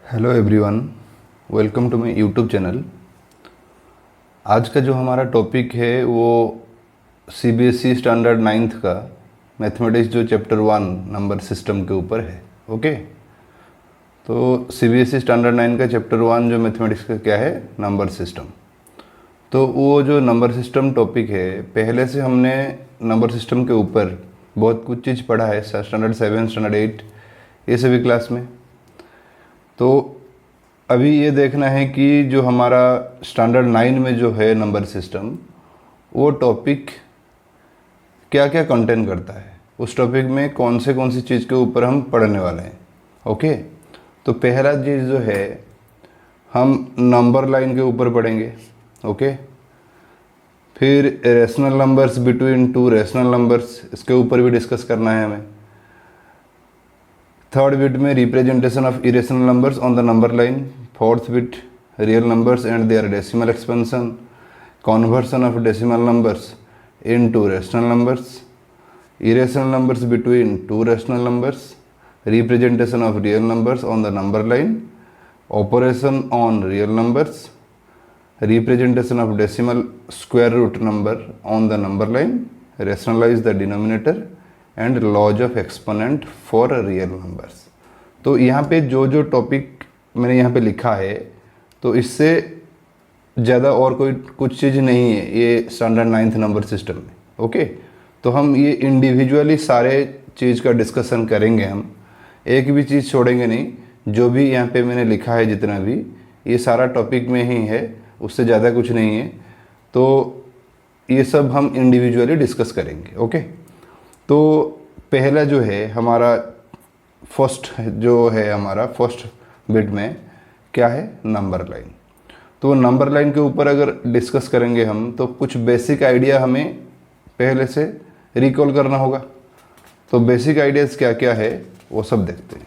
Hello everyone, welcome to my YouTube channel. आज का जो हमारा टॉपिक है वो सीबीएसई स्टैंडर्ड नाइन्थ का मैथमेटिक्स जो चैप्टर 1 नंबर सिस्टम के ऊपर है। ओके, तो सीबीएसई स्टैंडर्ड 9 का चैप्टर 1 जो मैथमेटिक्स का क्या है, नंबर सिस्टम। तो वो जो नंबर सिस्टम टॉपिक है, पहले से हमने नंबर सिस्टम के ऊपर बहुत कुछ चीज़ पढ़ा है स्टैंडर्ड 7 स्टैंडर्ड 8 ये सभी क्लास में। तो अभी ये देखना है कि जो हमारा स्टैंडर्ड 9 में जो है नंबर सिस्टम, वो टॉपिक क्या क्या कंटेन करता है, उस टॉपिक में कौन सी चीज़ के ऊपर हम पढ़ने वाले हैं। ओके, तो पहला चीज़ जो है हम नंबर लाइन के ऊपर पढ़ेंगे। ओके, फिर rational numbers between two rational numbers, इसके ऊपर भी डिस्कस करना है हमें। थर्ड बिट में representation of irrational numbers on the number line. Fourth bit real numbers and their decimal expansion, conversion of decimal numbers into rational numbers, irrational numbers between two rational numbers, representation of real numbers on the number line, operation on real numbers, representation of decimal square root number on the number line, rationalize the denominator and laws of exponent for real numbers। तो यहाँ पे जो जो topic मैंने यहाँ पे लिखा है, तो इससे ज़्यादा और कोई कुछ चीज़ नहीं है ये स्टैंडर्ड 9th नंबर सिस्टम में। ओके, तो हम ये इंडिविजुअली सारे चीज़ का डिस्कशन करेंगे, हम एक भी चीज़ छोड़ेंगे नहीं। जो भी यहाँ पे मैंने लिखा है जितना भी, ये सारा टॉपिक में ही है, उससे ज़्यादा कुछ नहीं है। तो ये सब हम इंडिविजुअली डिस्कस करेंगे। ओके, तो पहला जो है हमारा फर्स्ट बिट में क्या है, नंबर लाइन। तो नंबर लाइन के ऊपर अगर डिस्कस करेंगे हम, तो कुछ बेसिक आइडिया हमें पहले से रिकॉल करना होगा। तो बेसिक आइडियाज़ क्या क्या है वो सब देखते हैं।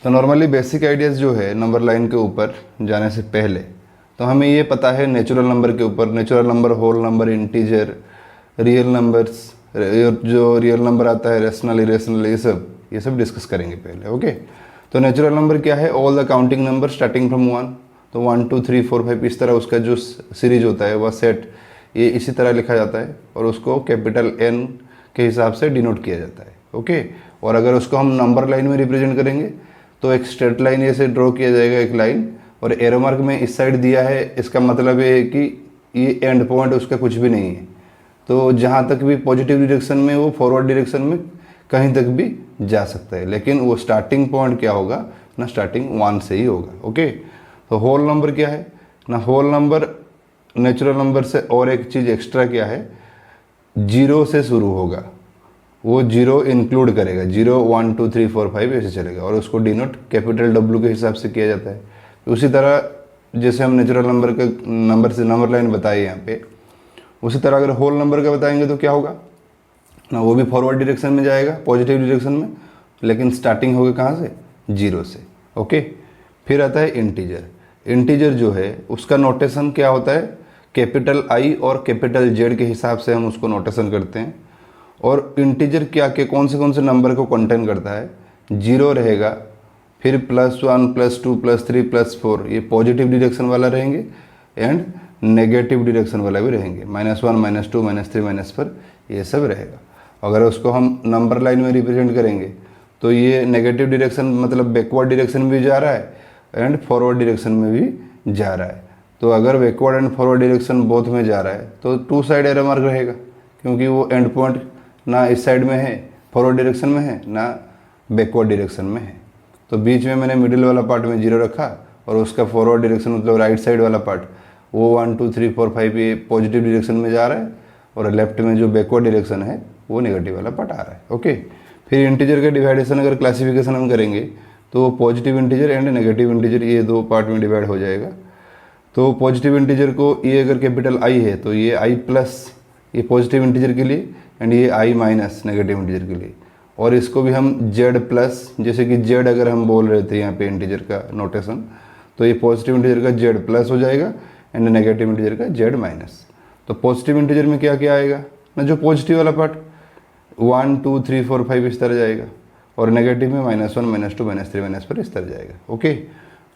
तो नॉर्मली बेसिक आइडियाज़ जो है नंबर लाइन के ऊपर जाने से पहले, तो हमें ये पता है नेचुरल नंबर के ऊपर, natural number, whole number, integer, real numbers, जो रियल नंबर आता है, रेशनल, इरेशनल, ये सब डिस्कस करेंगे पहले। ओके, तो नेचुरल नंबर क्या है, all the counting number starting from 1। तो 1 2 3 4 5 इस तरह उसका जो सीरीज होता है वह सेट, ये इसी तरह लिखा जाता है और उसको कैपिटल N के हिसाब से डिनोट किया जाता है। ओके, और अगर उसको हम नंबर लाइन में रिप्रेजेंट करेंगे तो एक स्ट्रेट लाइन ऐसे ड्रॉ किया जाएगा, एक लाइन, और एरो मार्क में इस साइड दिया है। इसका मतलब ये है कि ये एंड पॉइंट उसका कुछ भी नहीं है। तो जहाँ तक भी पॉजिटिव डायरेक्शन में, वो फॉरवर्ड डायरेक्शन में कहीं तक भी जा सकता है, लेकिन वो स्टार्टिंग पॉइंट क्या होगा ना, स्टार्टिंग 1 से ही होगा। ओके, तो होल नंबर क्या है ना, होल नंबर नेचुरल नंबर से और एक चीज़ एक्स्ट्रा क्या है, 0 से शुरू होगा, वो 0 इंक्लूड करेगा। 0 1 2 3 4 5 ऐसे चलेगा, और उसको डिनोट कैपिटल W के हिसाब से किया जाता है। उसी तरह जैसे हम नेचुरल नंबर का नंबर से नंबर लाइन बताए यहाँ पे, उसी तरह अगर होल नंबर का बताएंगे तो क्या होगा ना, वो भी फॉरवर्ड डायरेक्शन में जाएगा, पॉजिटिव डायरेक्शन में, लेकिन स्टार्टिंग होगी कहाँ से, 0 से। ओके, फिर आता है इंटीजर। इंटीजर जो है उसका नोटेशन क्या होता है, कैपिटल I और कैपिटल Z के हिसाब से हम उसको नोटेशन करते हैं। और इंटीजर क्या के कौन से नंबर को कंटेन करता है, 0 रहेगा, फिर +1 +2 +3 +4 ये पॉजिटिव डायरेक्शन वाला रहेंगे, एंड नेगेटिव डायरेक्शन वाला भी रहेंगे, -1 -2 -3 -4 ये सब रहेगा। अगर उसको हम नंबर लाइन में रिप्रेजेंट करेंगे तो ये नेगेटिव डायरेक्शन मतलब बैकवर्ड डायरेक्शन में भी जा रहा है एंड फॉरवर्ड डायरेक्शन में भी जा रहा है। तो अगर backward and forward direction both में जा रहा है तो 2 साइड एरो मार्क रहेगा, क्योंकि वो एंड पॉइंट ना इस साइड में है फॉरवर्ड डायरेक्शन में है, ना बैकवर्ड डायरेक्शन में है। तो बीच में मैंने मिडिल वाला पार्ट में 0 रखा, और उसका फॉरवर्ड डायरेक्शन मतलब राइट साइड वाला पार्ट वो 1 2 3 4 5 ये पॉजिटिव डायरेक्शन में जा रहा है, और लेफ्ट में जो बैकवर्ड डायरेक्शन है वो नेगेटिव वाला पार्ट आ रहा है। ओके, फिर इंटीजर का डिवाइडेशन अगर क्लासिफिकेशन हम करेंगे तो positive integer and negative integer ये 2 पार्ट में डिवाइड हो जाएगा। तो पॉजिटिव इंटीजर को ये अगर कैपिटल I है तो ये I+, ये पॉजिटिव इंटीजर के लिए, एंड ये I- नेगेटिव इंटीजर के लिए। और इसको भी हम Z+, जैसे कि Z अगर हम बोल रहे थे यहाँ पे इंटीजर का नोटेशन, तो ये पॉजिटिव इंटीजर का Z+ हो जाएगा एंड नेगेटिव इंटीजर का Z-। तो पॉजिटिव इंटीजर में क्या क्या आएगा ना, जो पॉजिटिव वाला पार्ट 1 2 3 4 5 इस तरह जाएगा, और नेगेटिव में -1, -2, -3, -4 इस तरह जाएगा। ओके,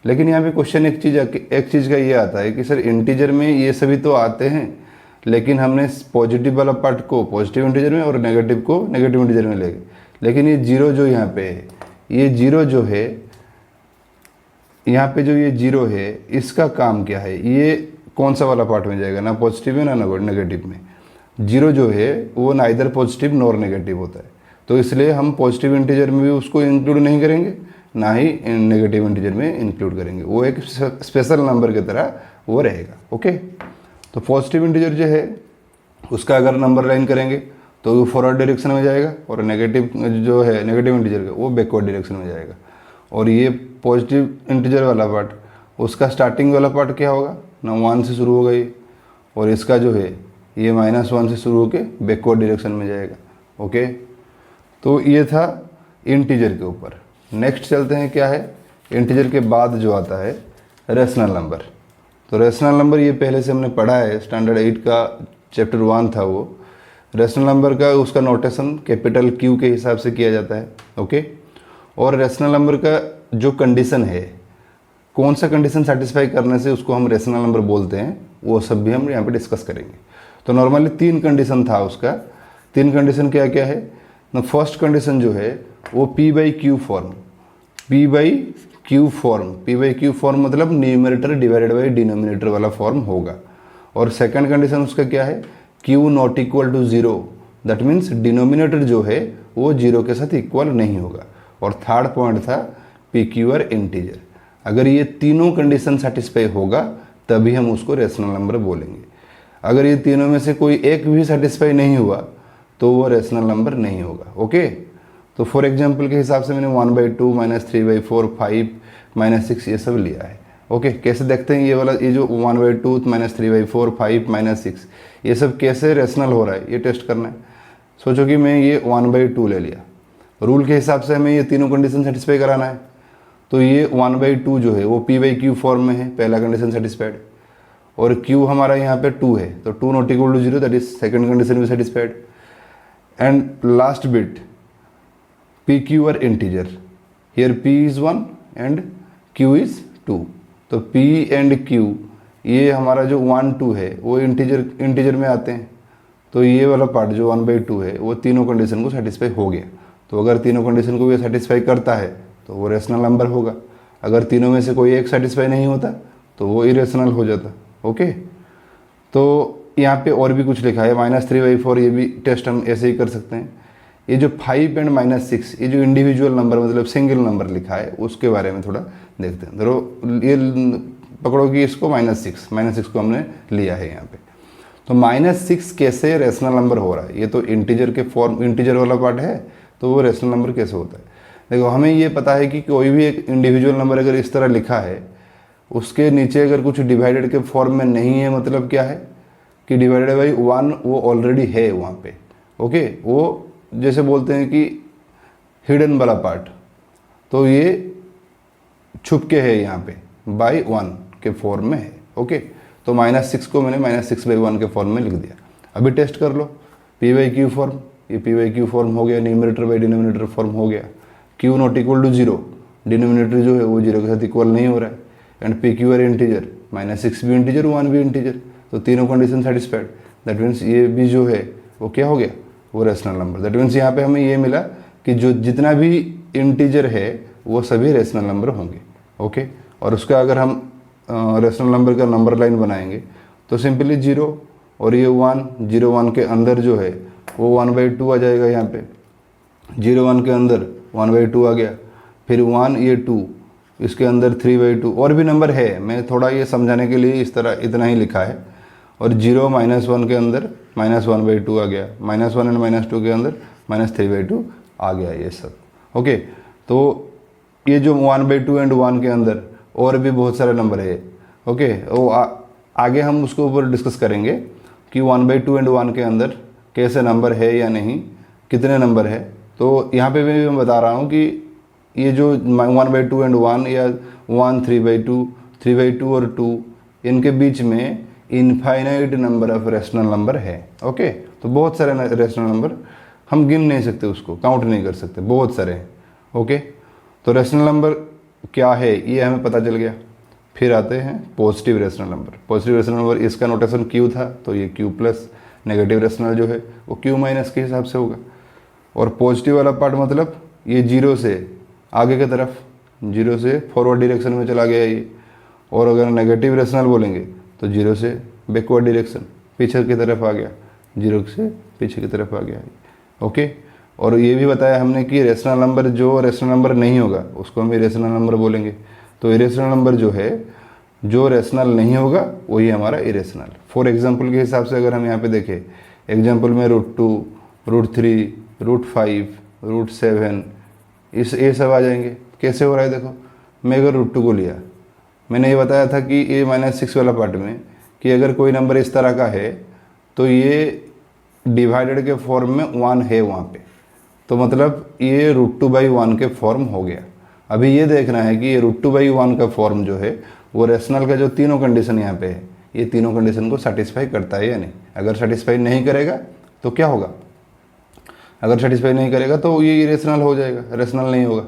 लेकिन यहाँ पे क्वेश्चन एक चीज़ का ये आता है कि सर इंटीजर में ये सभी तो आते हैं, लेकिन हमने पॉजिटिव वाला पार्ट को पॉजिटिव इंटीजर में और नेगेटिव को नेगेटिव इंटीजर में ले गए, लेकिन ये जीरो जो यहाँ पे है, ये जीरो जो है यहाँ पे जो ये जीरो है, इसका काम क्या है, ये कौन सा वाला पार्ट में जाएगा, ना पॉजिटिव में ना नेगेटिव में। जीरो जो है वो ना इधर पॉजिटिव नॉर नेगेटिव होता है, तो इसलिए हम पॉजिटिव इंटीजर में भी उसको इंक्लूड नहीं करेंगे, ना ही नेगेटिव इंटीजर में इंक्लूड करेंगे, वो एक स्पेशल नंबर की तरह वो रहेगा। ओके, तो पॉजिटिव इंटीजर जो है उसका अगर नंबर लाइन करेंगे तो वो फॉरवर्ड डायरेक्शन में जाएगा, और नेगेटिव जो है नेगेटिव इंटीजर का वो बैकवर्ड डायरेक्शन में जाएगा। और ये पॉजिटिव इंटीजर वाला पार्ट, उसका स्टार्टिंग वाला पार्ट क्या होगा ना, 1 से शुरू होगा ये, और इसका जो है ये -1 से शुरू होकर बैकवर्ड डायरेक्शन में जाएगा। ओके, तो ये था इंटीजर के ऊपर। नेक्स्ट चलते हैं, क्या है इंटीजर के बाद जो आता है रेशनल नंबर। तो रेशनल नंबर ये पहले से हमने पढ़ा है, स्टैंडर्ड 8 का चैप्टर 1 था वो। रेशनल नंबर का उसका नोटेशन कैपिटल Q के हिसाब से किया जाता है। ओके, और रेशनल नंबर का जो कंडीशन है, कौन सा कंडीशन सेटिस्फाई करने से उसको हम रेशनल नंबर बोलते हैं, वो सब भी हम यहाँ पे डिस्कस करेंगे। तो नॉर्मली 3 कंडीशन था उसका। 3 कंडीशन क्या क्या है ना, फर्स्ट कंडीशन जो है वो P/Q फॉर्म, P/Q फॉर्म मतलब न्यूमरेटर डिवाइडेड बाई डिनोमिनेटर वाला फॉर्म होगा। और सेकंड कंडीशन उसका क्या है, Q not equal to 0, that means denominator जो है वो 0 के साथ इक्वल नहीं होगा। और थर्ड पॉइंट था PQR इंटीजर। अगर ये तीनों कंडीशन सेटिस्फाई होगा तभी हम उसको रेशनल नंबर बोलेंगे। अगर ये तीनों में से कोई एक भी सेटिस्फाई नहीं हुआ तो वो रेशनल नंबर नहीं होगा। ओके, तो फॉर एग्जांपल के हिसाब से मैंने 1/2, -3/4, 5, -6 ये सब लिया है। ओके, कैसे देखते हैं ये वाला, ये जो 1/2, -3/4, 5, -6 ये सब कैसे रेशनल हो रहा है, ये टेस्ट करना है। सोचो कि मैं ये 1/2 ले लिया, रूल के हिसाब से हमें ये तीनों कंडीशन सेटिस्फाई कराना है, तो ये 1/2 जो है वो P/Q फॉर्म में है, पहला कंडीशन सेटिस्फाइड। और Q हमारा यहाँ पे 2 है, तो 2 not equal to 0, that is second condition भी satisfied. And last bit PQR integer, here P is 1 and Q is 2, तो P एंड Q ये हमारा जो 1, 2 है वो इंटीजर में आते हैं। तो ये वाला पार्ट जो 1/2 है वो तीनों कंडीशन को सेटिस्फाई हो गया। तो अगर तीनों कंडीशन को ये सेटिस्फाई करता है तो वो रेशनल नंबर होगा। अगर तीनों में से कोई एक सेटिस्फाई नहीं होता तो वो इरेशनल हो जाता। ओके, तो यहाँ पे और भी कुछ लिखा है, -3/4, ये भी टेस्ट हम ऐसे ही कर सकते हैं। ये जो 5 एंड -6 ये जो इंडिविजुअल नंबर मतलब सिंगल नंबर लिखा है उसके बारे में थोड़ा देखते हैं। धरो ये पकड़ो कि इसको -6 को हमने लिया है यहाँ पे, तो -6 कैसे रेशनल नंबर हो रहा है, ये तो इंटीजर के फॉर्म, इंटीजर वाला पार्ट है, तो वो रेशनल नंबर कैसे होता है। देखो हमें ये पता है कि कोई भी एक इंडिविजुअल नंबर अगर इस तरह लिखा है, उसके नीचे अगर कुछ डिवाइडेड के फॉर्म में नहीं है, मतलब क्या है कि डिवाइडेड बाई 1 वो ऑलरेडी है वहाँ पे। ओके, वो जैसे बोलते हैं कि हिडन वाला पार्ट, तो ये छुप के है यहाँ पे बाई 1 के फॉर्म में है। ओके, तो -6 को मैंने -6/1 के फॉर्म में लिख दिया। अभी टेस्ट कर लो, P/Q फॉर्म, ये P/Q फॉर्म हो गया, न्यूमरेटर बाई डिनोमिनेटर फॉर्म हो गया। Q not equal to 0, denominator जो है वो 0 के साथ इक्वल नहीं हो रहा है। एंड PQR इंटीजर, -6 भी इंटीजर, 1 भी इंटीजर, तो तीनों कंडीशन सेटिस्फाइड। दैट मीन्स ये भी जो है वो क्या हो गया, वो रेशनल नंबर। दैट मीन्स यहाँ पे हमें ये मिला कि जो जितना भी इंटीजर है वो सभी रेशनल नंबर होंगे। ओके, और उसका अगर हम रेशनल नंबर का नंबर लाइन बनाएंगे तो सिंपली 0 और ये 1, 0, 1 के अंदर जो है वो 1/2 आ जाएगा। यहाँ पे 0, 1 के अंदर 1/2 आ गया, फिर 1 ये 2, इसके अंदर 3/2 और भी नंबर है, मैं थोड़ा ये समझाने के लिए इस तरह इतना ही लिखा है। और 0, -1 के अंदर -1/2 आ गया, -1 एंड -2 के अंदर -3/2 आ गया, ये सब। ओके, तो ये जो 1/2 एंड 1 के अंदर और भी बहुत सारे नंबर है। ओके, वो आगे हम उसके ऊपर डिस्कस करेंगे कि 1/2 एंड 1 के अंदर कैसे नंबर है या नहीं, कितने नंबर है। तो यहाँ पे भी मैं बता रहा हूँ कि ये जो 1/2 एंड 1 या 1, 3/2, 3/2 और 2, इनके बीच में infinite number of rational number है। ओके, तो बहुत सारे रेशनल नंबर हम गिन नहीं सकते, उसको काउंट नहीं कर सकते, बहुत सारे हैं। ओके, तो रेशनल नंबर क्या है ये हमें पता चल गया। फिर आते हैं positive rational number. Positive rational number इसका नोटेशन क्यू था, तो ये क्यू प्लस, नेगेटिव रेशनल जो है वो क्यू माइनस के हिसाब से होगा। और पॉजिटिव वाला पार्ट मतलब ये जीरो से आगे की तरफ, जीरो से फॉरवर्ड डायरेक्शन में चला गया ये। और अगर नेगेटिव रेशनल बोलेंगे तो जीरो से बैकवर्ड डायरेक्शन, पीछे की तरफ आ गया, जीरो से पीछे की तरफ आ गया। ओके, और ये भी बताया हमने कि रेशनल नंबर जो रेशनल नंबर नहीं होगा उसको हम इरेशनल नंबर बोलेंगे। तो इरेशनल नंबर जो है, जो रेशनल नहीं होगा वही हमारा इरेशनल। फॉर एग्जांपल के हिसाब से अगर हम यहाँ पे देखें, एग्जांपल में √2, √3, √5, √7 ये सब आ जाएंगे। कैसे हो रहा है देखो, मैं अगर √2 को लिया, मैंने ये बताया था कि ये -6 वाला पार्ट में कि अगर कोई नंबर इस तरह का है तो ये डिवाइडेड के फॉर्म में 1 है वहाँ पे, तो मतलब ये √2/1 के फॉर्म हो गया। अभी ये देखना है कि ये √2/1 का फॉर्म जो है वो रेशनल का जो तीनों कंडीशन यहाँ पे है, ये तीनों कंडीशन को सेटिस्फाई करता है या नहीं। अगर सेटिस्फाई नहीं करेगा तो क्या होगा, अगर सेटिस्फाई नहीं करेगा तो ये इरेशनल हो जाएगा, रेशनल नहीं होगा।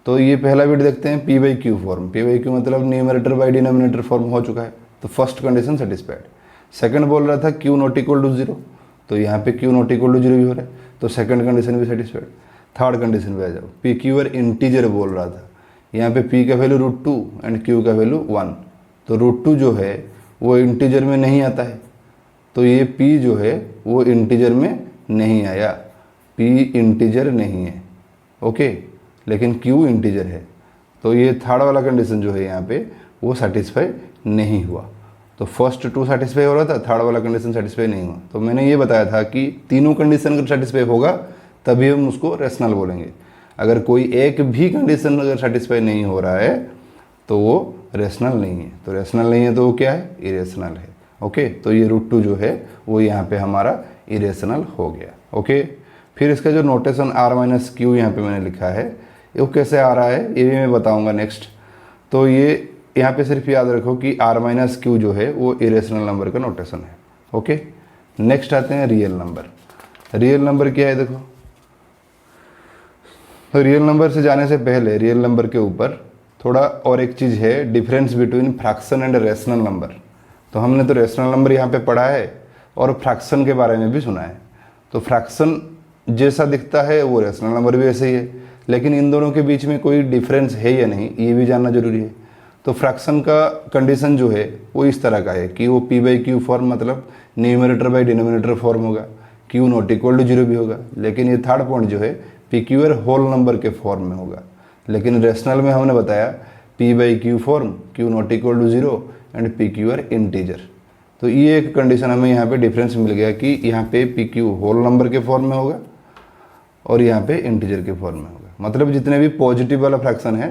तो ये पहला बिट देखते हैं P/Q फॉर्म। P/Q मतलब न्यूमरेटर बाई डिनोमिनेटर फॉर्म हो चुका है, तो फर्स्ट कंडीशन सेटिस्फाइड। सेकंड बोल रहा था Q ≠ 0, तो यहाँ पे Q ≠ 0 भी हो रहा है, तो सेकंड कंडीशन भी सेटिस्फाइड। थर्ड कंडीशन पे आ जाओ, PQ इंटीजर बोल रहा था, यहाँ पे P का वैल्यू √2 एंड Q का वैल्यू 1, तो √2 जो है वो इंटीजर में नहीं आता है, तो ये P जो है वो इंटीजर में नहीं आया, P इंटीजर नहीं है। ओके, लेकिन Q इंटीजर है, तो ये थर्ड वाला कंडीशन जो है यहाँ पे वो सेटिस्फाई नहीं हुआ। तो फर्स्ट 2 सेटिस्फाई हो रहा था, थर्ड वाला कंडीशन सेटिस्फाई नहीं हुआ। तो मैंने ये बताया था कि तीनों कंडीशन अगर सेटिस्फाई होगा तभी हम उसको रेशनल बोलेंगे। अगर कोई एक भी कंडीशन अगर सेटिस्फाई नहीं हो रहा है तो वो रेशनल नहीं है। तो रेशनल नहीं है तो वो क्या है, इरेशनल है। ओके, तो ये √2 जो है वो यहाँ पे हमारा इरेशनल हो गया। ओके, फिर इसका जो नोटेशन R-Q यहाँ पे मैंने लिखा है वो कैसे आ रहा है ये भी मैं बताऊँगा नेक्स्ट। तो ये यहाँ पे सिर्फ याद रखो कि R-Q जो है वो इरेशनल नंबर का नोटेशन है। ओके, नेक्स्ट आते हैं रियल नंबर। रियल नंबर क्या है देखो, तो रियल नंबर से जाने से पहले रियल नंबर के ऊपर थोड़ा और एक चीज़ है, difference between fraction and rational number. तो हमने तो रेशनल नंबर यहाँ पे पढ़ा है और फ्रैक्शन के बारे में भी सुना है। तो फ्रैक्शन जैसा दिखता है वो रेशनल नंबर भी ऐसे ही है, लेकिन इन दोनों के बीच में कोई डिफरेंस है या नहीं ये भी जानना जरूरी है। तो फ्रैक्शन का कंडीशन जो है वो इस तरह का है कि वो P/Q फॉर्म मतलब न्यूमरेटर बाई डिनोमिनेटर फॉर्म होगा, Q ≠ 0 भी होगा, लेकिन ये थर्ड पॉइंट जो है PQ होल नंबर के फॉर्म में होगा। लेकिन रेशनल में हमने बताया P/Q form, Q ≠ 0 and PQ integer. तो ये एक कंडीशन हमें यहाँ पे डिफरेंस मिल गया कि यहाँ पे PQ होल नंबर के फॉर्म में होगा और यहाँ पे इंटीजर के फॉर्म में होगा। मतलब जितने भी पॉजिटिव वाला फ्रैक्शन है,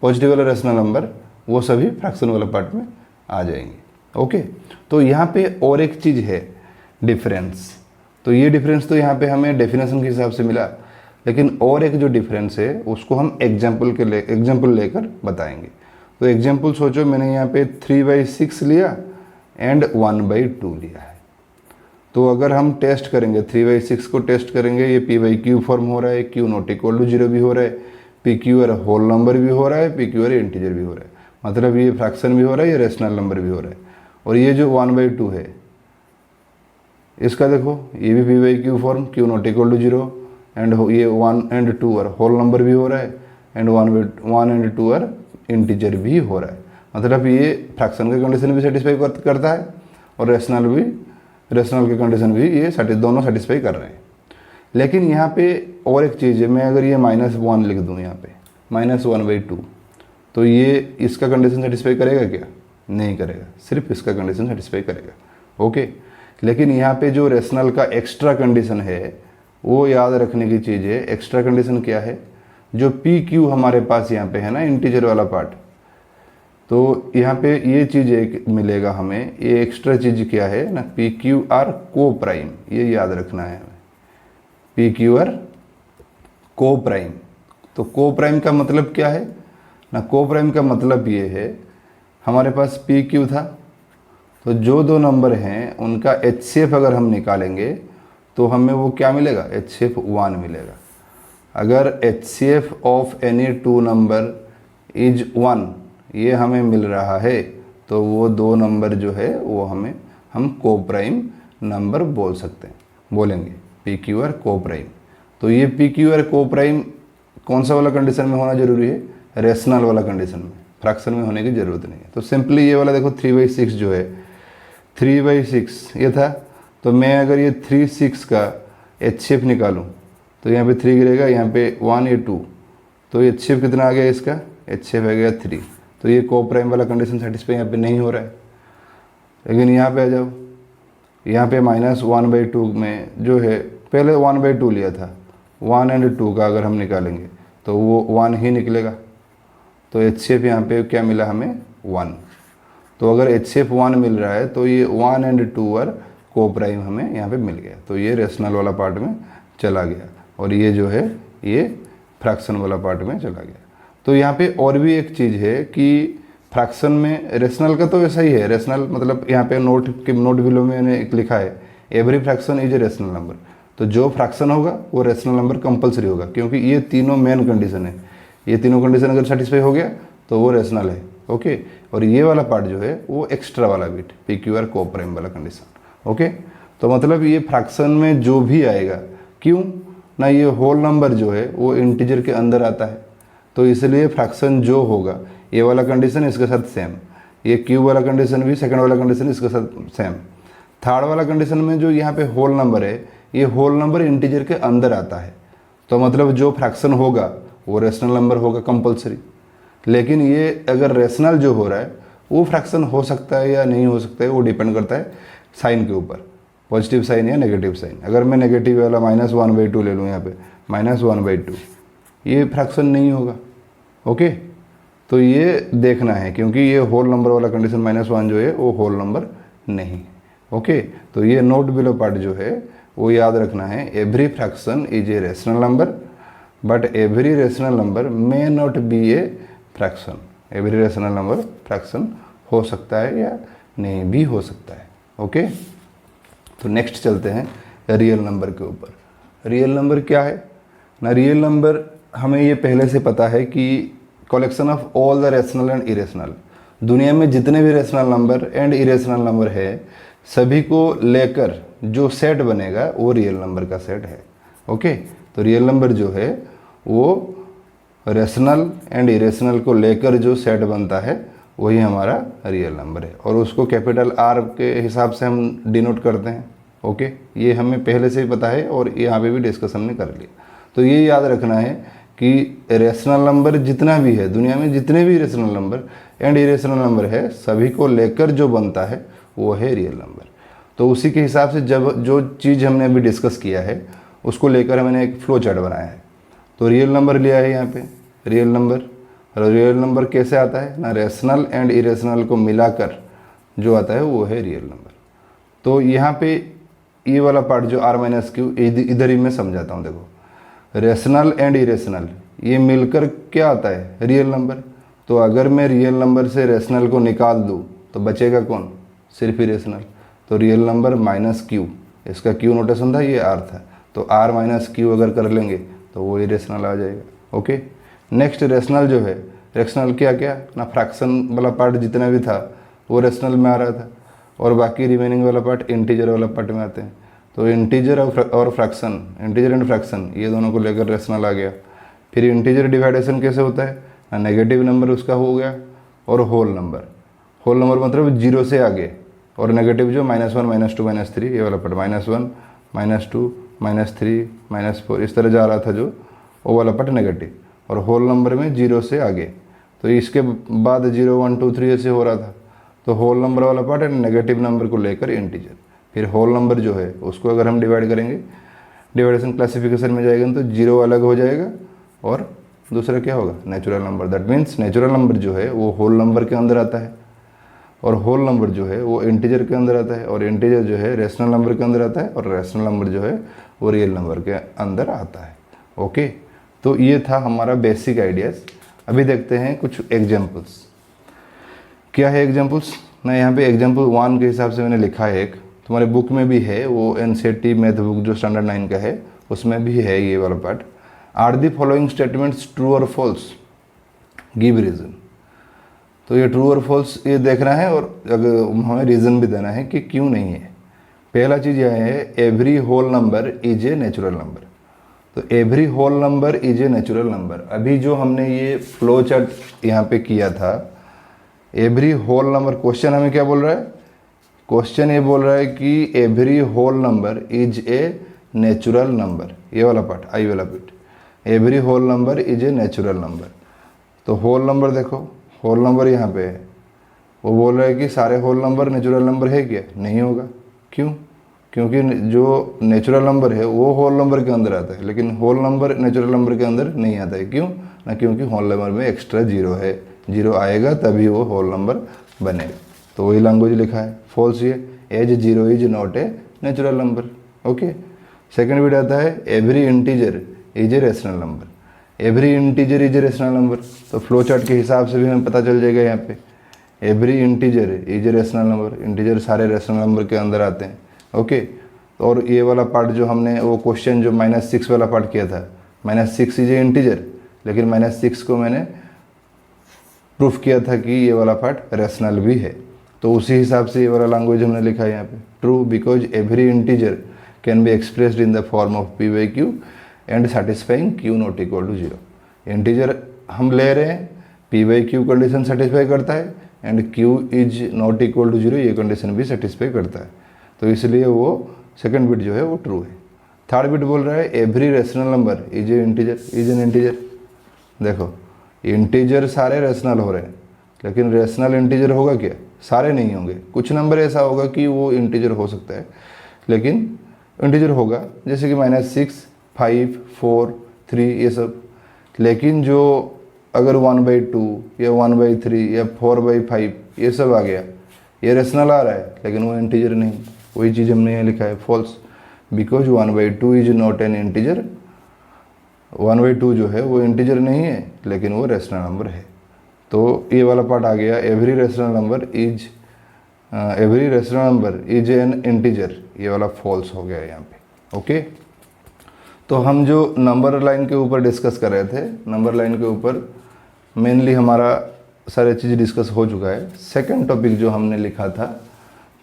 पॉजिटिव वाला रेशनल नंबर, वो सभी फ्रैक्शन वाला पार्ट में आ जाएंगे। ओके, तो यहाँ पे और एक चीज़ है डिफरेंस। तो ये डिफरेंस तो यहाँ पे हमें डेफिनेशन के हिसाब से मिला, लेकिन और एक जो डिफरेंस है उसको हम एग्जाम्पल लेकर बताएंगे। तो एग्जाम्पल सोचो, मैंने यहाँ पे 3/6 लिया एंड 1/2 लिया है। तो अगर हम टेस्ट करेंगे 3/6 को टेस्ट करेंगे, ये P/Q फॉर्म हो रहा है, Q ≠ 0 भी हो रहा है, PQ होल नंबर भी हो रहा है, PQ इंटीजर भी हो रहा है, मतलब ये फ्रैक्शन भी हो रहा है, ये रेशनल नंबर भी हो रहा है। और ये जो 1/2 है इसका देखो, ये भी P/Q फॉर्म, Q ≠ 0 एंड ये 1 एंड 2 होल नंबर भी हो रहा है एंड 1 एंड 2 इंटीजर भी हो रहा है। मतलब ये फ्रैक्शन का कंडीशन भी सेटिस्फाई करता है और रेशनल के कंडीशन भी ये दोनों सेटिस्फाई कर रहे हैं। लेकिन यहाँ पे और एक चीज़ है, मैं अगर ये -1 लिख दूँ यहाँ पे -1/2, तो ये इसका कंडीशन सेटिस्फाई करेगा क्या, नहीं करेगा, सिर्फ इसका कंडीशन सेटिस्फाई करेगा। ओके, लेकिन यहाँ पे जो रेशनल का एक्स्ट्रा कंडीशन है वो याद रखने की चीज़ है। एक्स्ट्रा कंडीशन क्या है, जो PQ हमारे पास यहाँ पे है ना, इंटीजर वाला पार्ट, तो यहाँ पे ये चीज़ एक मिलेगा हमें। ये एक्स्ट्रा चीज़ क्या है ना, PQR को प्राइम, ये याद रखना है हमें, PQR को प्राइम। तो को प्राइम का मतलब क्या है ना, को प्राइम का मतलब ये है, हमारे पास PQ था, तो जो दो नंबर हैं उनका HCF अगर हम निकालेंगे तो हमें वो क्या मिलेगा, HCF 1 मिलेगा। अगर HCF of any two number is 1 ये हमें मिल रहा है तो वो दो नंबर जो है वो हम कोप्राइम नंबर बोल सकते हैं, बोलेंगे PQ और कोप्राइम। तो ये PQ और कोप्राइम कौन सा वाला कंडीशन में होना जरूरी है? रेशनल वाला कंडीशन में, फ्रैक्शन में होने की ज़रूरत नहीं है। तो सिंपली ये वाला देखो 3/6 जो है 3/6 ये था, तो मैं अगर ये 3/6 का HCF निकालूं तो यहाँ पे 3 गिरेगा, यहाँ पे 1 ये 2, तो HCF कितना आ गया इसका? HCF आ गया 3। तो ये कोप्राइम वाला कंडीशन सेटिस्फाई यहाँ पे नहीं हो रहा है। लेकिन यहाँ पे आ जाओ, यहाँ पे -1/2 में जो है पहले 1/2 लिया था, 1 और 2 का अगर हम निकालेंगे तो वो 1 ही निकलेगा। तो HCF यहाँ पे क्या मिला हमें? 1। तो अगर HCF 1 मिल रहा है तो ये 1 और 2 और कोप्राइम हमें यहाँ पे मिल गया। तो ये रेशनल वाला पार्ट में चला गया और ये जो है ये फ्रैक्शन वाला पार्ट में चला गया। तो यहाँ पे और भी एक चीज़ है कि फ्रैक्शन में रेशनल का तो ऐसा ही है, रेशनल मतलब यहाँ पे नोट बिलो में मैंने एक लिखा है every fraction is a rational number. तो जो फ्रैक्शन होगा वो रेशनल नंबर कंपलसरी होगा, क्योंकि ये तीनों मेन कंडीशन है। ये तीनों कंडीशन अगर सेटिस्फाई हो गया तो वो रेशनल है। ओके, और ये वाला पार्ट जो है वो एक्स्ट्रा वाला बिट PQ और कोप्राइम वाला कंडीशन। ओके, तो मतलब ये फ्रैक्शन में जो भी आएगा, क्यों ना ये होल नंबर जो है वो इंटीजर के अंदर आता है, तो इसलिए फ्रैक्शन जो होगा ये वाला कंडीशन इसके साथ सेम, ये क्यूब वाला कंडीशन भी सेकंड वाला कंडीशन इसके साथ सेम। थर्ड वाला कंडीशन में जो यहाँ पे होल नंबर है, ये होल नंबर इंटीजर के अंदर आता है, तो मतलब जो फ्रैक्शन होगा वो रेशनल नंबर होगा कंपलसरी। लेकिन ये अगर रेशनल जो हो रहा है वो फ्रैक्शन हो सकता है या नहीं हो सकता है, वो डिपेंड करता है साइन के ऊपर, पॉजिटिव साइन या नेगेटिव साइन। अगर मैं नेगेटिव वाला -1/2 ले लूँ, यहाँ पे -1/2, ये फ्रैक्शन नहीं होगा। ओके, तो ये देखना है, क्योंकि ये होल नंबर वाला कंडीशन -1 जो है वो होल नंबर नहीं है। ओके, तो ये नोट बिलो पार्ट जो है वो याद रखना है, every fraction is a rational number but every rational number may not be a fraction. Every rational number fraction हो सकता है या नहीं भी हो सकता है। ओके, तो नेक्स्ट चलते हैं रियल नंबर के ऊपर। रियल नंबर क्या है ना? रियल नंबर हमें ये पहले से पता है कि collection of all the rational and irrational, दुनिया में जितने भी rational number and irrational number है सभी को लेकर जो सेट बनेगा वो रियल नंबर का सेट है। ओके, तो रियल नंबर जो है वो रेशनल एंड इरेशनल को लेकर जो सेट बनता है वही हमारा रियल नंबर है, और उसको कैपिटल R के हिसाब से हम डिनोट करते हैं। ओके, ये हमें पहले से ही पता है और यहाँ पे भी डिस्कस हमने कर लिया। तो ये याद रखना है कि रेशनल नंबर जितना भी है दुनिया में, जितने भी rational number and irrational number है सभी को लेकर जो बनता है वो है रियल नंबर। तो उसी के हिसाब से जब जो चीज़ हमने अभी डिस्कस किया है उसको लेकर मैंने एक फ्लो चार्ट बनाया है। तो रियल नंबर लिया है यहाँ पे, रियल नंबर कैसे आता है ना? रेशनल एंड इरेशनल को मिलाकर जो आता है वो है रियल नंबर। तो यहाँ पे ये वाला पार्ट जो R-Q इधर ही मैं समझाता हूँ। देखो, रेशनल एंड इरेशनल ये मिलकर क्या आता है? Real number. तो अगर मैं रियल नंबर से रेशनल को निकाल दूँ तो बचेगा कौन? सिर्फ इरेशनल। तो रियल नंबर -Q, इसका Q नोटेशन था, ये R था, तो R-Q अगर कर लेंगे तो वो इरेशनल आ जाएगा। ओके, नेक्स्ट रेशनल जो है, रेशनल क्या क्या ना? फ्रैक्शन वाला पार्ट जितना भी था वो रेशनल में आ रहा था, और बाकी रिमेनिंग वाला पार्ट इंटीजर वाला पार्ट में आते हैं। तो इंटीजर और फ्रैक्शन, इंटीजर एंड फ्रैक्शन ये दोनों को लेकर रेशनल आ गया। फिर इंटीजर डिवाइडेशन कैसे होता है ना? नेगेटिव नंबर उसका हो गया, और होल नंबर मतलब 0 से आगे, और नेगेटिव जो -1 -2 -3 ये वाला पार्ट, -1 -2 -3 -4 इस तरह जा रहा था जो वो वाला पार्ट नेगेटिव, और होल नंबर में 0 से आगे। तो इसके बाद 0 1 2 3 ऐसे हो रहा था। तो होल नंबर वाला पार्ट है नेगेटिव नंबर को लेकर इंटीजर। फिर होल नंबर जो है उसको अगर हम डिवाइड करेंगे, डिवाइडेशन क्लासिफिकेशन में जाएगा तो 0 अलग हो जाएगा और दूसरा क्या होगा? Natural number. That means natural number जो है वो होल नंबर के अंदर आता है, और होल नंबर जो है वो इंटीजर के अंदर आता है, और इंटीजर जो है रेशनल नंबर के अंदर आता है, और रेशनल नंबर जो है वो रियल नंबर के अंदर आता है। ओके, तो ये था हमारा बेसिक आइडियाज़। अभी देखते हैं कुछ एग्जाम्पल्स। क्या है एग्जाम्पल्स ना? यहाँ पे एग्जाम्पल 1 के हिसाब से मैंने लिखा है, एक तुम्हारे बुक में भी है, वो NCERT मैथ बुक जो स्टैंडर्ड 9 का है उसमें भी है ये वाला part. Are the following statements true और फॉल्स, गिव रीज़न। तो ये ट्रू और फॉल्स ये देखना है और अगर हमें रीज़न भी देना है कि क्यों नहीं है। पहला चीज़ यह है every whole number is a natural number. तो every whole number is a natural number, अभी जो हमने ये फ्लो चार्ट यहाँ पे किया था, एवरी होल नंबर, क्वेश्चन हमें क्या बोल रहा है, क्वेश्चन ये बोल रहा है कि every whole number is a natural number, ये वाला पार्ट, आई वाला bit, every whole number is a natural number. तो होल नंबर देखो, होल नंबर यहाँ पे है, वो बोल रहा है कि सारे होल नंबर नेचुरल नंबर है क्या, नहीं होगा। क्यों? क्योंकि जो नेचुरल नंबर है वो होल नंबर के अंदर आता है, लेकिन होल नंबर नेचुरल नंबर के अंदर नहीं आता है। क्यों ना? क्योंकि होल नंबर में एक्स्ट्रा जीरो है, जीरो आएगा तभी वो होल नंबर बनेगा। तो वही लैंग्वेज लिखा है। फॉल्स ये, as zero is not a natural number. Okay, second bit आता है every integer is a rational number, every integer is a rational number. तो फ्लो चार्ट के हिसाब से भी हमें पता चल जाएगा यहाँ पे every integer is a rational number, integer सारे रेशनल नंबर के अंदर आते हैं। ओके, और ये वाला पार्ट जो हमने वो क्वेश्चन जो -6 वाला पार्ट किया था, -6 इज ए इंटीजर, लेकिन -6 को मैंने प्रूफ किया था कि ये वाला पार्ट रेशनल भी है। तो उसी हिसाब से ये वाला लैंग्वेज हमने लिखा है यहाँ पे, true because every integer can be expressed in the form of P by Q and satisfying Q not equal to zero. Integer हम ले रहे हैं, P by Q condition satisfy करता है and Q is not equal to zero, ये condition भी सेटिस्फाई करता है। तो इसलिए वो सेकंड बिट जो है वो ट्रू है। थर्ड बिट बोल रहा है every rational number is a integer, is an integer. देखो इंटीजर सारे रेशनल हो रहे हैं, लेकिन रेशनल इंटीजर होगा क्या, सारे नहीं होंगे। कुछ नंबर ऐसा होगा कि वो इंटीजर हो सकता है, लेकिन इंटीजर होगा, जैसे कि -6, 5, 4, 3 ये सब। लेकिन जो अगर 1/2 या 1/3 या 4/5 ये सब आ गया, ये रेशनल आ रहा है लेकिन वो इंटीजर नहीं। वही चीज़ हमने यहाँ लिखा है false, because 1/2 is not an integer. 1/2 जो है वो इंटीजर नहीं है, लेकिन वो रेशनल नंबर है। तो ये वाला पार्ट आ गया every rational number is an integer, ये वाला फॉल्स हो गया यहाँ पे। ओके, तो हम जो नंबर लाइन के ऊपर डिस्कस कर रहे थे, नंबर लाइन के ऊपर मेनली हमारा सारे चीज़ डिस्कस हो चुका है। सेकंड टॉपिक जो हमने लिखा था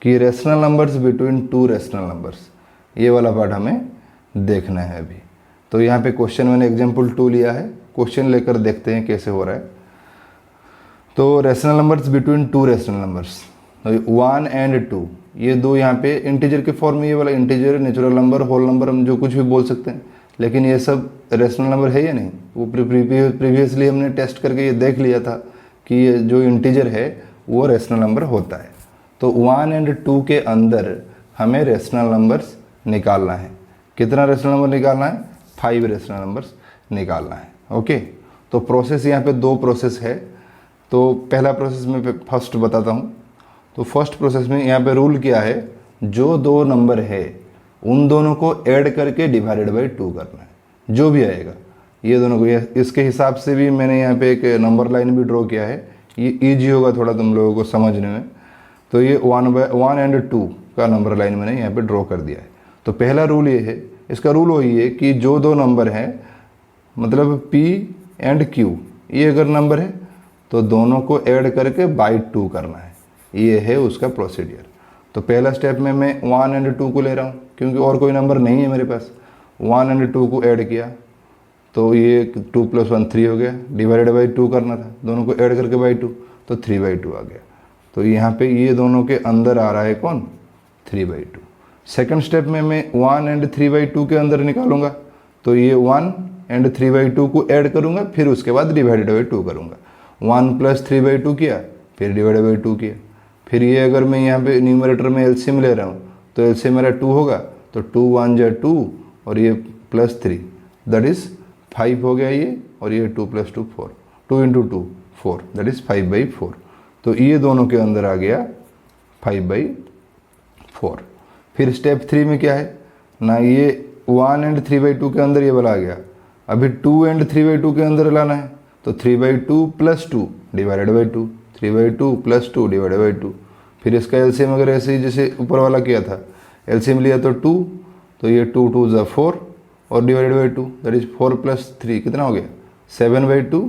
कि rational numbers between two rational numbers, ये वाला पार्ट हमें देखना है अभी। तो यहाँ पे क्वेश्चन मैंने एग्जाम्पल 2 लिया है, क्वेश्चन लेकर देखते हैं कैसे हो रहा है। तो rational numbers between two rational numbers, 1 and 2, ये दो यहाँ पे इंटीजर के फॉर्म में, ये वाला integer, natural number, whole number, हम जो कुछ भी बोल सकते हैं, लेकिन ये सब रेशनल नंबर है या नहीं। वो प्रीवियसली हमने टेस्ट करके ये देख लिया था कि ये जो इंटीजर है वो रेशनल नंबर होता है। तो 1 एंड 2 के अंदर हमें रेशनल नंबर्स निकालना है। कितना रेशनल नंबर निकालना है? 5 रेशनल नंबर्स निकालना है। ओके, तो प्रोसेस यहाँ पे 2 प्रोसेस है। तो पहला प्रोसेस में फर्स्ट बताता हूँ। तो फर्स्ट प्रोसेस में यहाँ पे रूल क्या है, जो 2 नंबर है उन दोनों को ऐड करके डिवाइडेड बाई 2 करना है, जो भी आएगा ये दोनों को। इसके हिसाब से भी मैंने यहाँ पे एक नंबर लाइन भी ड्रॉ किया है, ये ईजी होगा थोड़ा तुम लोगों को समझने में। तो ये 1 एंड 2 का नंबर लाइन मैंने यहाँ पे ड्रॉ कर दिया है। तो पहला रूल ये है, इसका रूल वही है कि जो 2 नंबर हैं, मतलब P एंड Q, ये अगर नंबर है तो दोनों को ऐड करके बाई 2 करना है, ये है उसका प्रोसीडियर। तो पहला स्टेप में मैं 1 एंड 2 को ले रहा हूँ, क्योंकि और कोई नंबर नहीं है मेरे पास। 1 एंड 2 को ऐड किया तो ये 2 + 1 3 हो गया, डिवाइडेड बाई 2 करना था, दोनों को ऐड करके बाई 2, तो 3/2 आ गया। तो यहाँ पे ये दोनों के अंदर आ रहा है कौन? 3/2। सेकंड स्टेप में मैं 1 एंड 3/2 के अंदर निकालूंगा, तो ये 1 एंड 3/2 को ऐड करूँगा, फिर उसके बाद डिवाइडेड बाई 2 करूँगा। 1 + 3/2 किया, फिर डिवाइडेड बाई 2 किया। फिर ये अगर मैं यहाँ पे न्यूमरेटर में एलसीएम ले रहा हूँ, तो एलसीएम मेरा 2 होगा, तो 2 1 जा 2 और ये +3, दैट इज़ 5 हो गया ये, और ये 2 + 2 4, 2 × 2 4, दैट इज़ 5/4। तो ये दोनों के अंदर आ गया 5/4। फिर स्टेप 3 में क्या है ना, ये 1 एंड 3/2 के अंदर ये वाला आ गया, अभी 2 एंड 3/2 के अंदर लाना है, तो 3/2 + 2 डिवाइडेड बाई 2, 3/2 + 2 डिवाइडेड बाई 2। फिर इसका एलसीएम अगर ऐसे ही जैसे ऊपर वाला किया था, एलसीएम लिया तो 2, तो ये 2 2 = 4, और डिवाइडेड बाई 2 दैट इज 4 + 3 कितना हो गया 7/2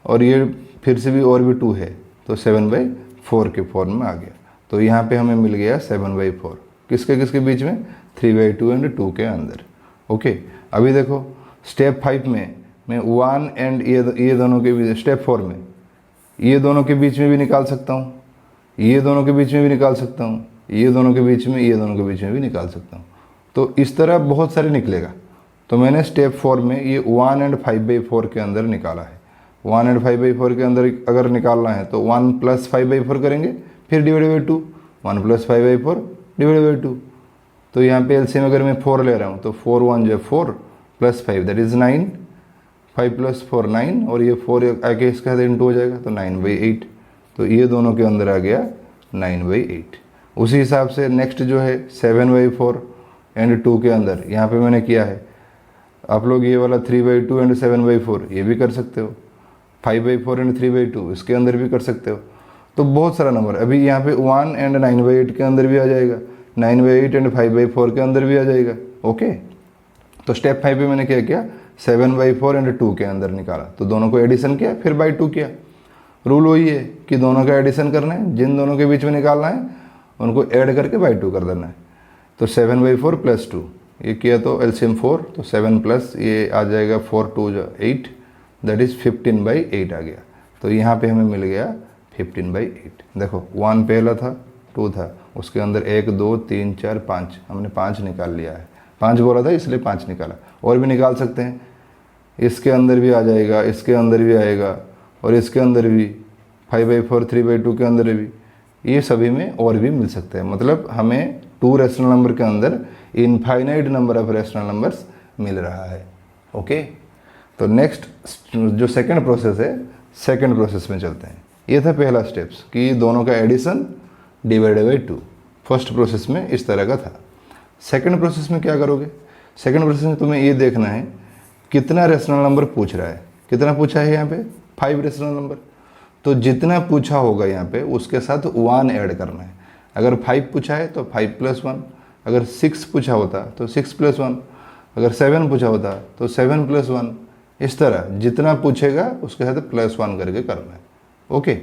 और ये फिर से भी और भी 2 है तो 7/4 के फॉर्म में आ गया। तो यहाँ पे हमें मिल गया 7/4 किसके बीच में 3/2 एंड 2 के अंदर। ओके अभी देखो स्टेप 5 में मैं 1 एंड ये दोनों के बीच, स्टेप 4 में ये दोनों के बीच में भी निकाल सकता हूँ, ये दोनों के बीच में भी निकाल सकता हूँ, ये दोनों के बीच में, ये दोनों के बीच में भी निकाल सकता हूँ। तो इस तरह बहुत सारे निकलेगा। तो मैंने स्टेप 4 में ये 1 एंड 5/4 के अंदर निकाला है। 1 एंड 5/4 के अंदर अगर निकालना है तो 1 + 5/4 करेंगे, फिर डिवाइड बाई 2, 1 + 5/4 डिवाइड बाई 2। तो यहाँ पे एलसीएम अगर मैं 4 ले रहा हूँ तो 4 1 जो 4 + 5 दैट इज़ 9, 5 + 4 9 और ये 4 आके इसका इंटू हो जाएगा तो 9/8। तो ये दोनों के अंदर आ गया 9/8। उसी हिसाब से नेक्स्ट जो है 7/4 एंड 2 के अंदर यहाँ पे मैंने किया है। आप लोग ये वाला 3/2 एंड 7/4 ये भी कर सकते हो, 5/4 एंड 3/2 इसके अंदर भी कर सकते हो। तो बहुत सारा नंबर अभी यहाँ पे 1 एंड 9/8 के अंदर भी आ जाएगा, 9/8 एंड 5/4 के अंदर भी आ जाएगा। ओके तो स्टेप 5 पे मैंने क्या किया 7/4 एंड 2 के अंदर निकाला, तो दोनों को एडिशन किया फिर बाई 2 किया। रूल वही है कि दोनों का एडिशन करना है, जिन दोनों के बीच में निकालना है उनको ऐड करके बाई 2 कर देना है। तो 7/4 + 2 ये किया तो एलसीएम 4, तो 7 प्लस ये आ जाएगा 4 2 8 दैट इज़ 15/8 आ गया। तो यहाँ पे हमें मिल गया 15/8। देखो 1 पहला था, 2 था, उसके अंदर 1 2 3 4 5 हमने 5 निकाल लिया है। 5 बोला था इसलिए 5 निकाला, और भी निकाल सकते हैं। इसके अंदर भी आ जाएगा, इसके अंदर भी आएगा और इसके अंदर भी 5/4 3/2 के अंदर भी, ये सभी में और भी मिल सकते हैं। मतलब हमें 2 रैशनल नंबर के अंदर infinite number of rational numbers मिल रहा है। ओके तो नेक्स्ट जो सेकंड प्रोसेस है, सेकंड प्रोसेस में चलते हैं। ये था पहला स्टेप्स कि दोनों का addition divided by 2। First process में इस तरह का था। सेकंड प्रोसेस में क्या करोगे, सेकंड प्रोसेस में तुम्हें ये देखना है कितना रैशनल नंबर पूछ रहा है। कितना पूछा है यहाँ पे 5 रैशनल नंबर, तो जितना पूछा होगा यहाँ पे उसके साथ 1 ऐड करना है। अगर 5 पूछा है तो 5 + 1, अगर 6 पूछा होता तो 6 + 1, अगर 7 पूछा होता तो 7 + 1। इस तरह जितना पूछेगा उसके साथ +1 करके करना है। ओके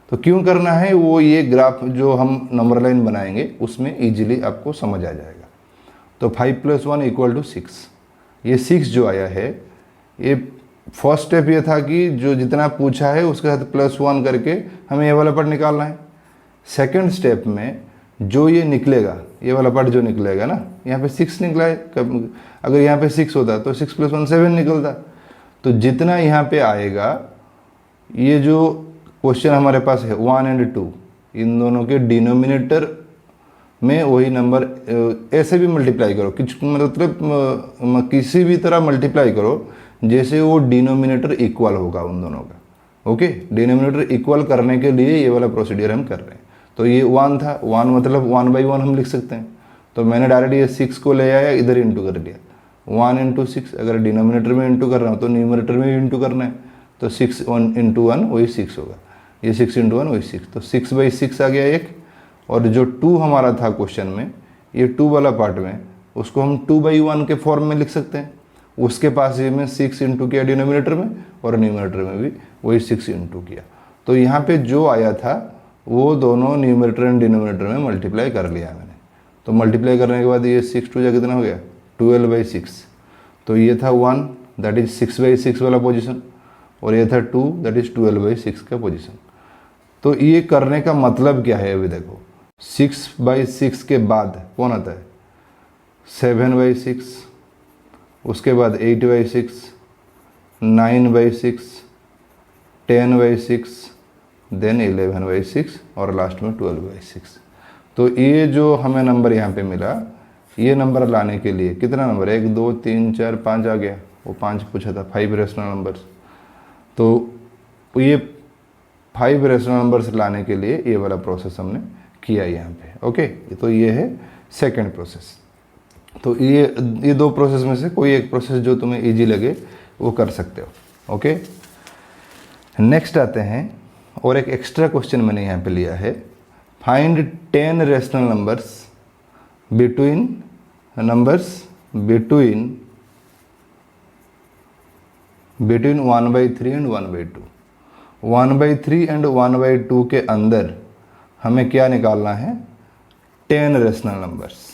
तो क्यों करना है वो ये ग्राफ जो हम नंबर लाइन बनाएंगे उसमें इजीली आपको समझ आ जाएगा। तो 5 + 1 = 6। ये 6 जो आया है, ये फर्स्ट स्टेप ये था कि जो जितना पूछा है उसके साथ +1 करके हमें ये वाला पार्ट निकालना है। सेकंड स्टेप में जो ये निकलेगा, ये वाला पार्ट जो निकलेगा ना, यहाँ पे 6 निकला है, अगर यहाँ पे 6 होता तो 6 + 1 7 निकलता। तो जितना यहाँ पे आएगा, ये जो क्वेश्चन हमारे पास है 1 एंड 2, इन दोनों के डिनोमिनेटर में वही नंबर ऐसे भी मल्टीप्लाई करो, मतलब किसी भी तरह मल्टीप्लाई करो जैसे वो डिनोमिनेटर इक्वल होगा उन दोनों का। ओके डिनोमिनेटर इक्वल करने के लिए ये वाला प्रोसीडियर हम कर रहे हैं। तो ये 1 था, 1 मतलब 1/1 हम लिख सकते हैं। तो मैंने डायरेक्ट ये 6 को ले आया, इधर इंटू कर दिया। 1 × 6, अगर डिनोमिनेटर में इंटू कर रहा हूँ तो न्यूमरेटर में भी इंटू करना है। तो 6 1 × 1 वही 6 होगा, ये 6 × 1 वही 6। तो 6/6 आ गया एक। और जो 2 हमारा था क्वेश्चन में, ये 2 वाला पार्ट में उसको हम 2/1 के फॉर्म में लिख सकते हैं। उसके पास ये में 6 इंटू किया डिनोमिनेटर में, और न्यूमरेटर में भी वही 6 इंटू किया। तो यहाँ पे जो आया था वो दोनों न्यूमरेटर एंड डिनोमिनेटर में मल्टीप्लाई कर लिया मैंने। तो मल्टीप्लाई करने के बाद ये 6 2 कितना हो गया 12/6। तो ये था 1 दैट इज 6/6 वाला पोजीशन, और ये था 2 दैट इज 12/6 का पोजीशन। तो ये करने का मतलब क्या है, अभी देखो 6/6 के बाद कौन आता है 7/6, उसके बाद 8/6, 9/6, 10/6, देन 11/6 और लास्ट में 12/6। तो ये जो हमें नंबर यहाँ पे मिला, ये नंबर लाने के लिए कितना नंबर 1 2 3 4 5 आ गया, वो 5 पूछा था 5 रैशनल नंबर्स। तो ये 5 रैशनल नंबर्स लाने के लिए ये वाला प्रोसेस हमने किया यहाँ पे। ओके तो ये है सेकंड प्रोसेस। तो ये 2 प्रोसेस में से कोई एक प्रोसेस जो तुम्हें इजी लगे वो कर सकते हो। ओके नेक्स्ट आते हैं, और एक एक्स्ट्रा क्वेश्चन मैंने यहाँ पे लिया है, find 10 rational numbers between between 1/3 and 1/2। 1/3 and 1/2 के अंदर हमें क्या निकालना है, 10 रेशनल नंबर्स।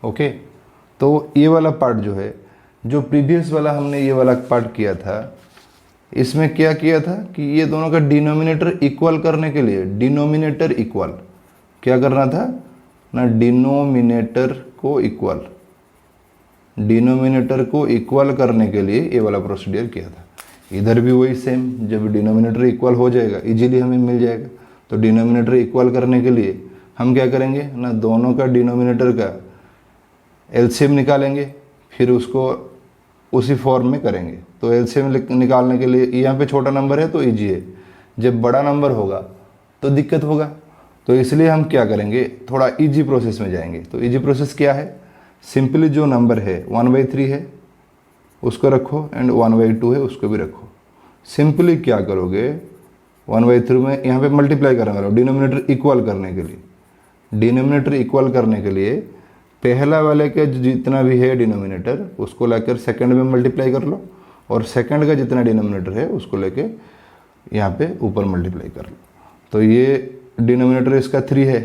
ओके, तो ये वाला पार्ट जो है, जो प्रीवियस वाला हमने ये वाला पार्ट किया था, इसमें क्या किया था कि ये दोनों का डिनोमिनेटर इक्वल करने के लिए, डिनोमिनेटर इक्वल क्या करना था ना, डिनोमिनेटर को इक्वल करने के लिए ये वाला प्रोसीजर किया था। इधर भी वही सेम, जब डिनोमिनेटर इक्वल हो जाएगा इजीली हमें मिल जाएगा। तो डिनोमिनेटर इक्वल करने के लिए हम क्या करेंगे ना, दोनों का डिनोमिनेटर का एलसीएम निकालेंगे, फिर उसको उसी फॉर्म में करेंगे। तो एलसीएम निकालने के लिए यहाँ पे छोटा नंबर है तो इजी है, जब बड़ा नंबर होगा तो दिक्कत होगा। तो इसलिए हम क्या करेंगे, थोड़ा इजी प्रोसेस में जाएंगे। तो इजी प्रोसेस क्या है, सिंपली जो नंबर है 1/3 है उसको रखो एंड 1/2 है उसको भी रखो। सिंपली क्या करोगे, 1/3 में यहाँ पे मल्टीप्लाई करने वाला डिनोमिनेटर इक्वल करने के लिए। डिनोमिनेटर इक्वल करने के लिए पहला वाले के जितना भी है डिनोमिनेटर उसको लेकर सेकंड में मल्टीप्लाई कर लो, और सेकंड का जितना डिनोमिनेटर है उसको लेके यहाँ पे ऊपर मल्टीप्लाई कर लो। तो ये डिनोमिनेटर इसका 3 है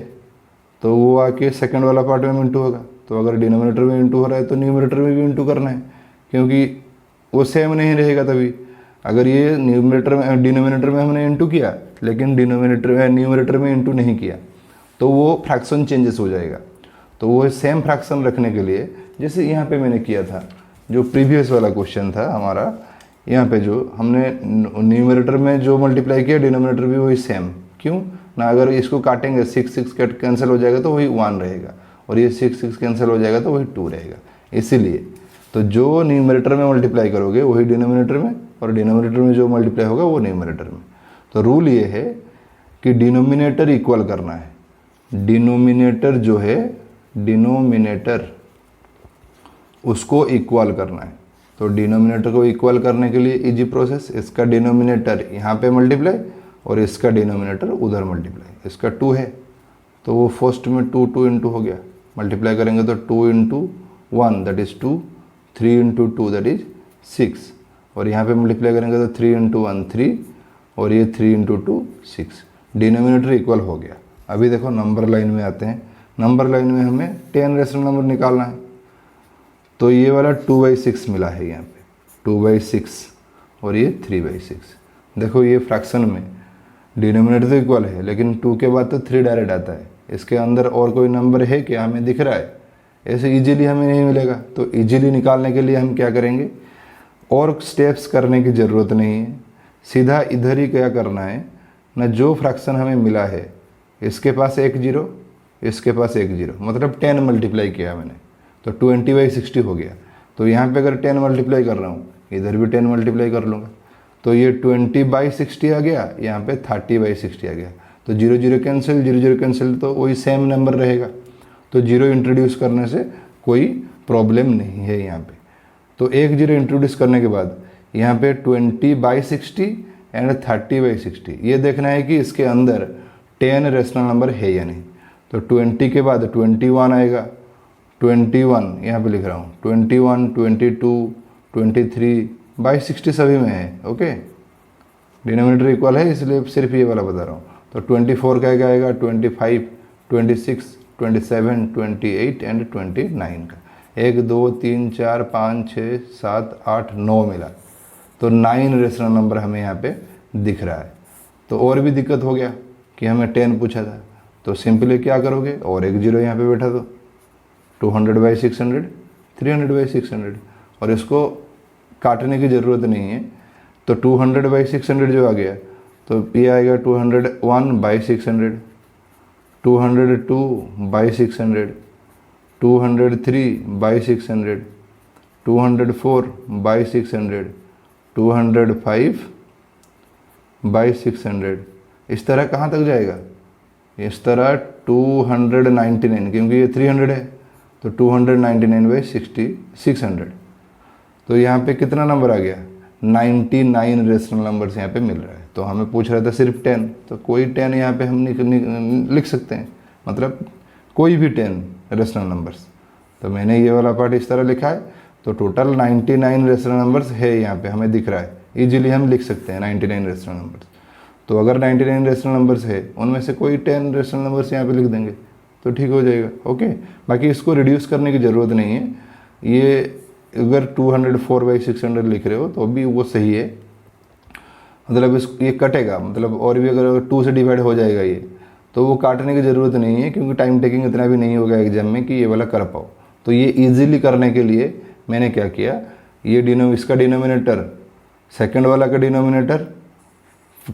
तो वो आके सेकंड वाला पार्ट में इंटू होगा। तो अगर डिनोमिनेटर में इंटू हो रहा है तो न्यूमरेटर में भी इंटू करना है, क्योंकि वो सेम नहीं रहेगा तभी। अगर ये न्यूमरेटर में डिनोमिनेटर में हमने इंटू किया लेकिन न्यूमरेटर में इंटू नहीं किया तो वो फ्रैक्शन चेंजेस हो जाएगा। तो वो सेम फ्रैक्शन रखने के लिए, जैसे यहाँ पे मैंने किया था, जो प्रीवियस वाला क्वेश्चन था हमारा, यहाँ पे जो हमने न्यूमरेटर में जो मल्टीप्लाई किया डिनोमिनेटर भी वही सेम। क्यों ना, अगर इसको काटेंगे 6 कैंसिल हो जाएगा तो वही 1 रहेगा, और ये 6 कैंसिल हो जाएगा तो वही 2 रहेगा। इसीलिए तो जो न्यूमरेटर में मल्टीप्लाई करोगे वही डिनोमिनेटर में, और डिनोमिनेटर में जो मल्टीप्लाई होगा वो न्यूमरेटर में। तो रूल ये है कि डिनोमिनेटर इक्वल करना है। डिनोमिनेटर जो है, डिनोमिनेटर उसको इक्वल करना है। तो डिनोमिनेटर को इक्वल करने के लिए इजी प्रोसेस, इसका डिनोमिनेटर यहाँ पे मल्टीप्लाई और इसका डिनोमिनेटर उधर मल्टीप्लाई। इसका 2 है तो वो फर्स्ट में 2 इंटू हो गया, मल्टीप्लाई करेंगे तो 2 into 1 that is 2, 3 into 2 that is 6, और यहाँ पे मल्टीप्लाई करेंगे तो 3 इंटू 1 3, और ये 3 इंटू 2 6। डिनोमिनेटर इक्वल हो गया। अभी देखो नंबर लाइन में आते हैं। नंबर लाइन में हमें 10 रेशनल नंबर निकालना है। तो ये वाला 2/6 मिला है यहाँ पे, 2/6, और ये 3/6। देखो ये फ्रैक्शन में डिनोमिनेटर तो इक्वल है लेकिन 2 के बाद तो 3 डायरेक्ट आता है। इसके अंदर और कोई नंबर है क्या, हमें दिख रहा है, ऐसे इजीली हमें नहीं मिलेगा। तो इजीली निकालने के लिए हम क्या करेंगे, और स्टेप्स करने की ज़रूरत नहीं है, सीधा इधर ही क्या करना है ना, जो फ्रैक्शन हमें मिला है इसके पास एक जीरो, इसके पास एक जीरो, मतलब 10 मल्टीप्लाई किया मैंने तो 20/60 हो गया। तो यहाँ पे अगर 10 मल्टीप्लाई कर रहा हूँ इधर भी 10 मल्टीप्लाई कर लूँगा तो ये 20/60 आ गया, यहाँ पे 30/60 आ गया। तो 0 0 कैंसिल, 0 0 कैंसिल, तो वही सेम नंबर रहेगा। तो 0 इंट्रोड्यूस करने से कोई प्रॉब्लम नहीं है यहाँ पे। तो एक 0 इंट्रोड्यूस करने के बाद यहाँ पे 20/60 एंड 30/60 ये देखना है कि इसके अंदर 10 रेशनल नंबर है या नहीं। तो 20 के बाद 21 आएगा, 21 यहाँ पे लिख रहा हूँ, 21, 22, 23/60 सभी में है। ओके, डिनोमिनेटर इक्वल है इसलिए सिर्फ ये वाला बता रहा हूँ। तो 24 का आएगा, 25, 26, 27, 28 एंड 29 का 1 2 3 4 5 6 7 8 9 मिला। तो 9 रेशनल नंबर हमें यहाँ पे दिख रहा है। तो और भी दिक्कत हो गया कि हमें 10 पूछा था, तो सिंपली क्या करोगे, और एक जीरो यहाँ पे बैठा दो, 200/600, 300/600, और इसको काटने की ज़रूरत नहीं है। तो 200/600 जो आ गया तो ये आएगा 201/600, 202/600, 203/600, 204/600, 205/600। इस तरह कहाँ तक जाएगा, इस तरह 299, क्योंकि ये 300 है तो 299/600। तो यहाँ पे कितना नंबर आ गया, 99 रेशनल नंबर्स यहाँ पे मिल रहा है। तो हमें पूछ रहा था सिर्फ 10, तो कोई 10 यहाँ पे हम लिख सकते हैं, मतलब कोई भी 10 रेशनल नंबर्स। तो मैंने ये वाला पार्ट इस तरह लिखा है। तो टोटल 99 रेशनल नंबर्स है यहाँ पे हमें दिख रहा है। इजीली हम लिख सकते हैं 99 रेशनल नंबर्स। तो अगर 99 रेशनल नंबर्स है उनमें से कोई 10 रेशनल नंबर्स यहाँ पे लिख देंगे तो ठीक हो जाएगा। ओके, बाकी इसको रिड्यूस करने की ज़रूरत नहीं है। ये अगर 204/600 लिख रहे हो तो भी वो सही है, मतलब ये कटेगा, मतलब और भी अगर 2 से डिवाइड हो जाएगा ये, तो वो काटने की ज़रूरत नहीं है, क्योंकि टाइम टेकिंग इतना भी नहीं होगा एग्जाम में कि ये वाला कर पाओ। तो ये इजीली करने के लिए मैंने क्या किया, ये इसका डिनोमिनेटर सेकंड वाला का डिनोमिनेटर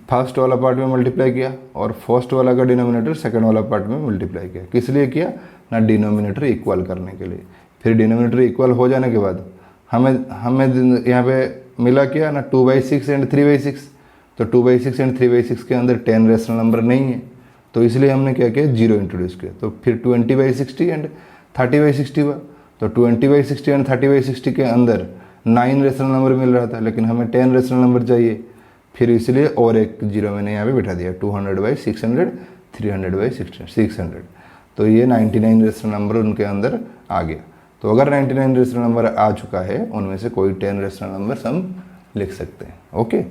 फर्स्ट वाला पार्ट में मल्टीप्लाई किया, और फर्स्ट वाला का डिनोमिनेटर सेकंड वाला पार्ट में मल्टीप्लाई किया। किस लिए किया ना, डिनोमिनेटर इक्वल करने के लिए। फिर डिनोमिनेटर इक्वल हो जाने के बाद हमें यहाँ पे मिला क्या ना, 2/6 एंड 3/6। तो 2/6 एंड 3/6 के अंदर 10 रेशनल नंबर नहीं है, तो इसलिए हमने क्या किया, 0 इंट्रोड्यूस किया। तो फिर 20/60 एंड 30/60 हुआ। तो 20/60 एंड 30/60 के अंदर 9 रेशनल नंबर मिल रहा था, लेकिन हमें 10 रेशनल नंबर चाहिए, फिर इसलिए और एक 0 मैंने यहाँ पे बिठा दिया, 200/600, 300/600। तो ये 99 रेशनल नंबर उनके अंदर आ गया। तो अगर 99 रेशनल नंबर आ चुका है, उनमें से कोई 10 रेशनल नंबर हम लिख सकते हैं। ओके,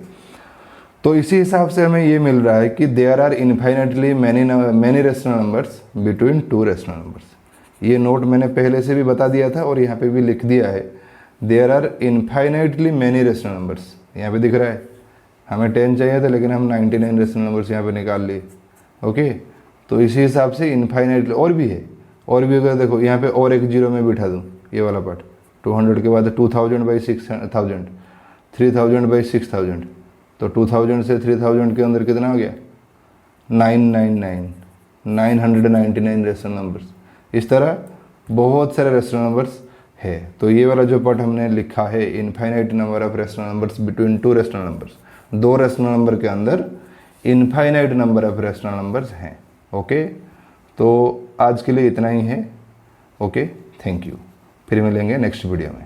तो इसी हिसाब से हमें ये मिल रहा है कि there are infinitely many rational numbers between 2 rational numbers. ये नोट मैंने पहले से भी बता दिया था और यहाँ पे भी लिख दिया है, there are infinitely many rational numbers. यहाँ पे दिख रहा है, हमें 10 चाहिए था लेकिन हम 99 रेशनल नंबर्स यहाँ पे निकाल लिए। ओके, तो इसी हिसाब से इनफाइनाइटली और भी है, और भी अगर देखो यहाँ पे और एक 0 में बिठा दूँ, ये वाला पार्ट 200 के बाद 2000/6000, 3000/6000। तो 2000 से 3000 के अंदर कितना हो गया, 999 रेशनल नंबर्स। इस तरह बहुत सारे रेशनल नंबर्स है। तो ये वाला जो पार्ट हमने लिखा है, infinite number of rational numbers between 2 rational numbers, 2 rational number के अंदर infinite number of rational numbers हैं। ओके, तो आज के लिए इतना ही है। ओके, थैंक यू, फिर मिलेंगे नेक्स्ट वीडियो में।